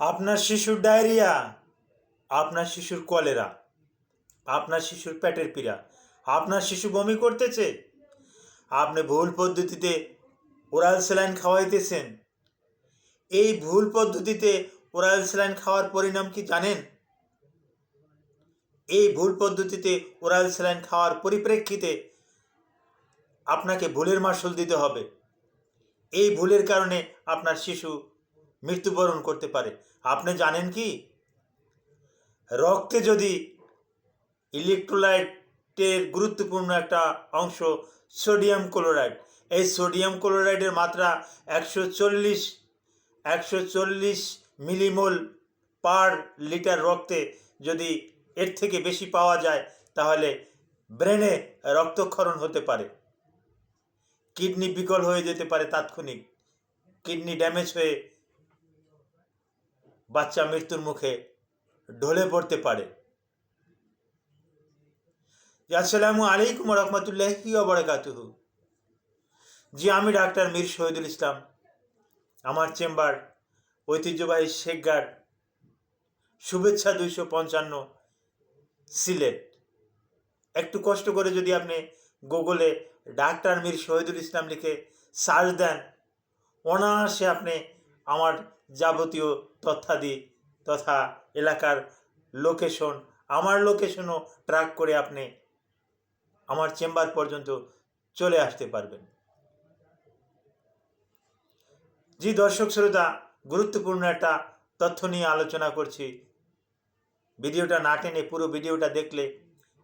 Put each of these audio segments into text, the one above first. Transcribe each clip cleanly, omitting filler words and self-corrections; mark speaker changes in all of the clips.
Speaker 1: আপনার শিশুর ডায়রিয়া, আপনার শিশুর কলেরা, আপনার শিশুর পেটের পীড়া, আপনার শিশু বমি করতেছে, আপনি ভুল পদ্ধতিতে ওরাল স্যালাইন খাওয়াইতেছেন। এই ভুল পদ্ধতিতে ওরাল স্যালাইন খাওয়ার পরিণাম কি জানেন? এই ভুল পদ্ধতিতে ওরাল স্যালাইন খাওয়ার পরিপ্রেক্ষিতে আপনাকে ভুলের মাসুল দিতে হবে। এই ভুলের কারণে আপনার শিশু মৃত্যুবরণ করতে পারে। আপনি জানেন কি, রক্তে যদি ইলেকট্রোলাইটের গুরুত্বপূর্ণ একটা অংশ সোডিয়াম ক্লোরাইড, এই সোডিয়াম ক্লোরাইডের মাত্রা 140 মিলিমোল পার লিটার রক্তে যদি এর থেকে বেশি পাওয়া যায় তাহলে ব্রেনে রক্তক্ষরণ হতে পারে, কিডনি বিকল হয়ে যেতে পারে, তাৎক্ষণিক কিডনি ড্যামেজ হয়ে বাচ্চা মৃত্যুর মুখে ঢলে পড়তে পারে। আসসালামু আলাইকুম রহমতুল্লাহি ওয়া বারাকাতুহু। জি, আমি ডাক্তার মীর শহীদুল ইসলাম। আমার চেম্বার ঐতিহ্যবাহী শেখগার্ড, শুভেচ্ছা 255, সিলেট। একটু কষ্ট করে যদি আপনি গুগলে ডাক্তার মীর শহীদুল ইসলাম লিখে সার্চ দেন, অনায়াসে আপনি আমার যাবতীয় তথ্যাদি তথা এলাকার লোকেশন, আমার লোকেশনও ট্র্যাক করে আপনি আমার চেম্বার পর্যন্ত চলে আসতে পারবেন। জি দর্শক শ্রোতা, গুরুত্বপূর্ণ একটা তথ্য নিয়ে আলোচনা করছি। ভিডিওটা না টেনে পুরো ভিডিওটা দেখলে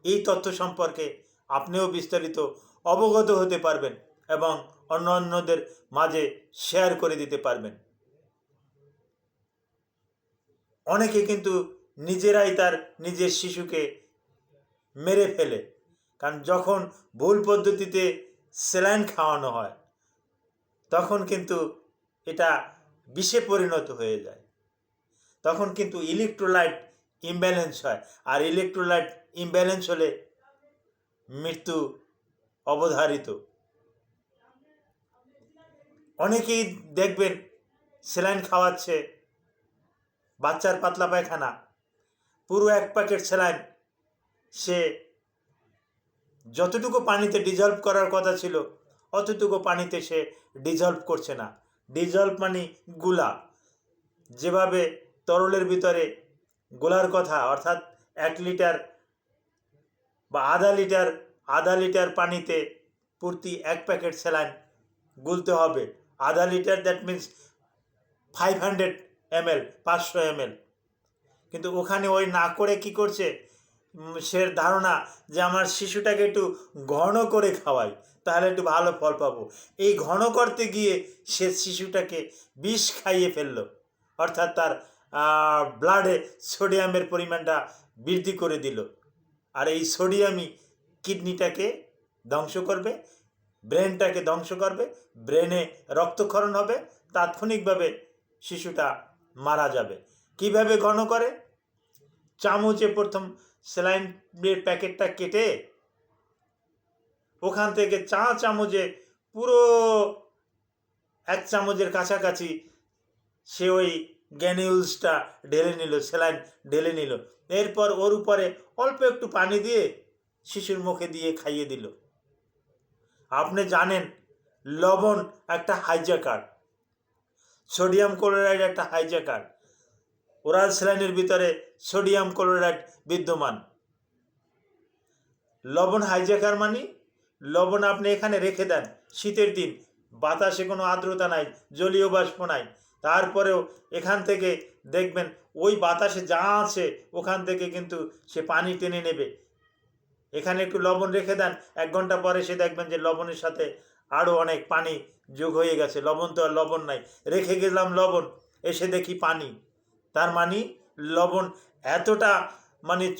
Speaker 1: এই তথ্য সম্পর্কে আপনিও বিস্তারিত অবগত হতে পারবেন এবং অন্যদের মাঝে শেয়ার করে দিতে পারবেন। অনেকে কিন্তু নিজেরাই তার নিজের শিশুকে মেরে ফেলে, কারণ যখন ভুল পদ্ধতিতে স্যালাইন খাওয়ানো হয় তখন কিন্তু এটা বিষে পরিণত হয়ে যায়, তখন কিন্তু ইলেকট্রোলাইট ইমব্যালেন্স হয়, আর ইলেকট্রোলাইট ইমব্যালেন্স হলে মৃত্যু অবধারিত। অনেকেই দেখবেন স্যালাইন খাওয়াচ্ছে, বাচ্চার পাতলা পায়খানা, পুরো 1 প্যাকেট স্যালাইন সে যতটুকু পানিতে ডিজলভ করার কথা ছিল অতটুকু পানিতে সে ডিজলভ করছে না। ডিজলভ মানে গুলা, যেভাবে তরলের ভিতরে গোলার কথা, অর্থাৎ 1 লিটার বা আধা লিটার পানিতে প্রতি 1 প্যাকেট স্যালাইন গুলতে হবে। আধা litre, that means 500 ml, 500 ml। কিন্তু ওখানে ওই না করে কি করছে, সে ধারণা যে আমার শিশুটাকে একটু ঘন করে খাওয়াই তাহলে একটু ভালো ফল পাবো। এই ঘন করতে গিয়ে সে শিশুটাকে বিষ খাইয়ে ফেললো, অর্থাৎ তার ব্লাডে সোডিয়ামের পরিমাণটা বৃদ্ধি করে দিল। আর এই সোডিয়ামই কিডনিটাকে ধ্বংস করবে, ব্রেনটাকে ধ্বংস করবে, ব্রেনে রক্তক্ষরণ হবে, তাৎক্ষণিকভাবে শিশুটা মারা যাবে। কিভাবে ঘন করে? চামচে প্রথম স্যালাইনের প্যাকেটটা কেটে ওখান থেকে চা চামচে পুরো 1 চামচের কাছাকাছি সে ওই গ্যানিউলসটা ঢেলে নিল, স্যালাইন ঢেলে নিল। এরপর ওর উপরে অল্প একটু পানি দিয়ে শিশুর মুখে দিয়ে খাইয়ে দিল। আপনি জানেন লবণ একটা হাইজ্যাকার, সোডিয়াম ক্লোরাইড একটা হাইজ্যাকার। ওরাল স্যালাইনের ভিতরে সোডিয়াম ক্লোরাইড বিদ্যমান। লবণ হাইজ্যাকার মানে লবণ আপনি এখানে রেখে দেন, শীতের দিন বাতাসে কোনো আর্দ্রতা নাই, জলীয় বাষ্প নাই, তারপরেও এখান থেকে দেখবেন ওই বাতাসে যা আছে ওখান থেকে কিন্তু সে পানি টেনে নেবে। এখানে একটু লবণ রেখে দেন, 1 ঘন্টা পরে সে দেখবেন যে লবণের সাথে আরও অনেক পানি যোগ হয়ে গেছে। লবণ তো আর লবণ নাই, রেখে গেলাম লবণ, এসে দেখি পানি। তার মানে লবণ এতটা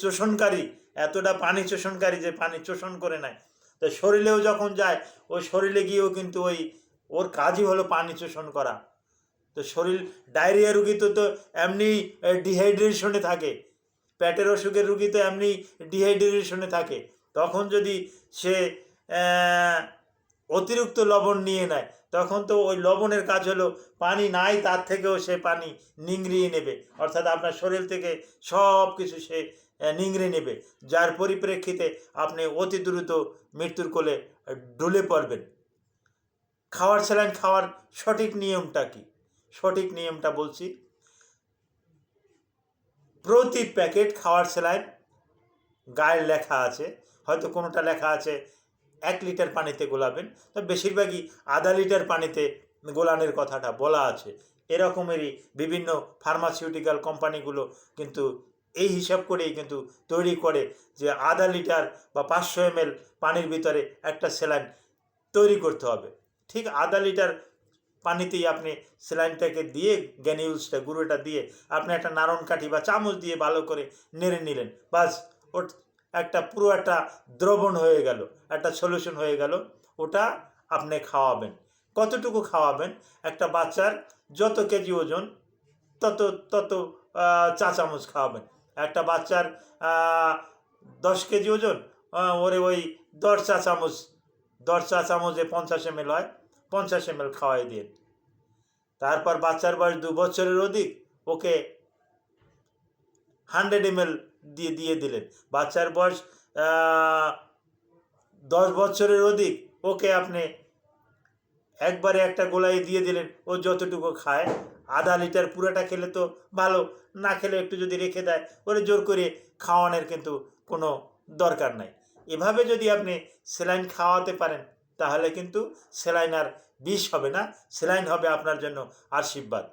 Speaker 1: শোষণকারী, এতটা পানি শোষণকারী যে পানি শোষণ করে নেয়। তো শরীরেও যখন যায়, ওই শরীরে গিয়েও কিন্তু ওর কাজই হলো পানি শোষণ করা। তো শরীর, ডায়রিয়া রুগী তো এমনি ডিহাইড্রেশনে থাকে, পেটের অসুখের রুগী তো এমনি ডিহাইড্রেশনে থাকে। তখন যদি সে অতিরিক্ত লবণ নিয়ে নেয়, তখন তো ওই লবণের কাজ হলো পানি নাই তার থেকেও সে পানি নিংড়িয়ে নেবে, অর্থাৎ আপনার শরীর থেকে সব কিছু সে নিংড়ে নেবে, যার পরিপ্রেক্ষিতে আপনি অতি দ্রুত মৃত্যুর কোলে ঢলে পড়বেন। খাওয়ার স্যালাইন খাওয়ার সঠিক নিয়মটা কি? সঠিক নিয়মটা বলছি, প্রতি প্যাকেট খাওয়ার স্যালাইন গায়ে লেখা আছে, হয়তো কোনোটা লেখা আছে 1 লিটার পানিতে গোলাবেন, তো বেশিরভাগই আধা লিটার পানিতে গোলানোর কথাটা বলা আছে। এরকমেরই বিভিন্ন ফার্মাসিউটিক্যাল কোম্পানিগুলো কিন্তু এই হিসাব করেই কিন্তু তৈরি করে যে আধা লিটার বা 500 ml পানির ভিতরে একটা স্যালাইন তৈরি করতে হবে। ঠিক আধা লিটার পানিতেই আপনি স্যালাইনটাকে দিয়ে গ্র্যানিউলসটা গুঁড়োটা দিয়ে আপনি একটা নারণ কাঠি বা চামচ দিয়ে ভালো করে নেড়ে নিলেন, বাস ওর একটা পুরো একটা দ্রবণ হয়ে গেল, একটা সলিউশন হয়ে গেল। ওটা আপনি খাওয়াবেন। কতটুকু খাওয়াবেন? একটা বাচ্চার যত কেজি ওজন তত তত চা চামচ খাওয়াবেন। একটা বাচ্চার 10 কেজি ওজন, ওরে ওই 10 চা চামচ, 10 চা চামচে 50 ml হয়, 50 ml খাওয়াই দিন। তারপর বাচ্চার বয়স 2 বছরের অধিক, ওকে 100 ml দিয়ে দিলেন। বাচ্চার বয়স 10 বছরের অধিক, ওকে আপনি একবারে একটা গোলাই দিয়ে দিলেন, ও যতটুকু খায়। আধা লিটার পুরোটা খেলে তো ভালো, না খেলে একটু যদি রেখে দেয়, ওরে জোর করে খাওয়ানোর কিন্তু কোনো দরকার নাই। এভাবে যদি আপনি স্যালাইন খাওয়াতে পারেন, তাহলে কিন্তু স্যালাইন আর বিষ হবে না, স্যালাইন হবে আপনার জন্য আশীর্বাদ।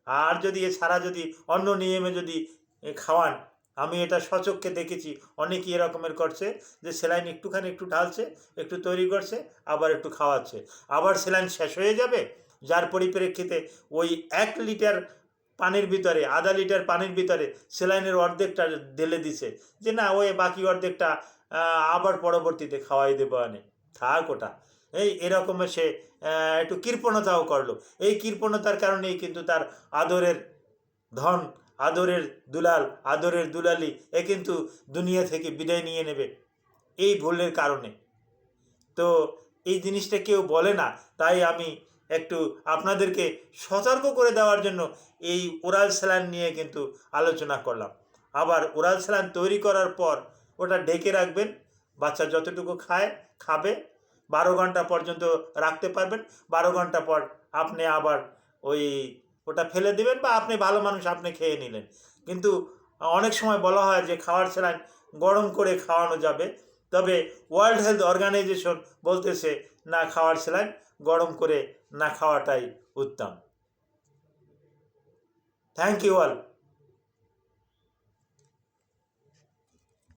Speaker 1: আর যদি এছাড়া যদি অন্য নিয়মে যদি খাওয়ান, আমি এটা সচক্ষে দেখেছি, অনেকেই এরকমের করছে যে স্যালাইন একটুখানি একটু ঢালছে, একটু তৈরি করছে, আবার একটু খাওয়াচ্ছে, আবার স্যালাইন শেষ হয়ে যাবে, যার পরিপ্রেক্ষিতে ওই 1 লিটার পানির ভিতরে, আধা লিটার পানির ভিতরে স্যালাইনের অর্ধেকটা ঢেলে দিছে, যে না ওই বাকি অর্ধেকটা আবার পরবর্তীতে খাওয়াই দেবো আনে, থাক ওটা। এরকমের সে একটু কৃপণতাও করলো। এই কৃপণতার কারণেই কিন্তু তার আদরের ধন, আদরের দুলাল, আদরের দুলালি এ কিন্তু দুনিয়া থেকে বিদায় নিয়ে নেবে এই ভুলের কারণে। তো এই জিনিসটা কেউ বলে না, তাই আমি একটু আপনাদেরকে সতর্ক করে দেওয়ার জন্য এই ওরাল স্যালাইন নিয়ে কিন্তু আলোচনা করলাম। আবার ওরাল স্যালাইন তৈরি করার পর ওটা ঢেকে রাখবেন, বাচ্চা যতটুকু খাবে, 12 ঘন্টা পর্যন্ত রাখতে পারবেন। 12 ঘন্টা পর আপনি আবার ওটা ফেলে দেবেন, বা আপনি ভালো মানুষ আপনি খেয়ে নিলেন। কিন্তু অনেক সময় বলা হয় যে খাওয়ার স্যালাইন গরম করে খাওয়ানো যাবে, তবে ওয়ার্ল্ড হেলথ অর্গানাইজেশন বলতেছে না, খাওয়ার স্যালাইন গরম করে না খাওয়াটাই উত্তম। Thank you all.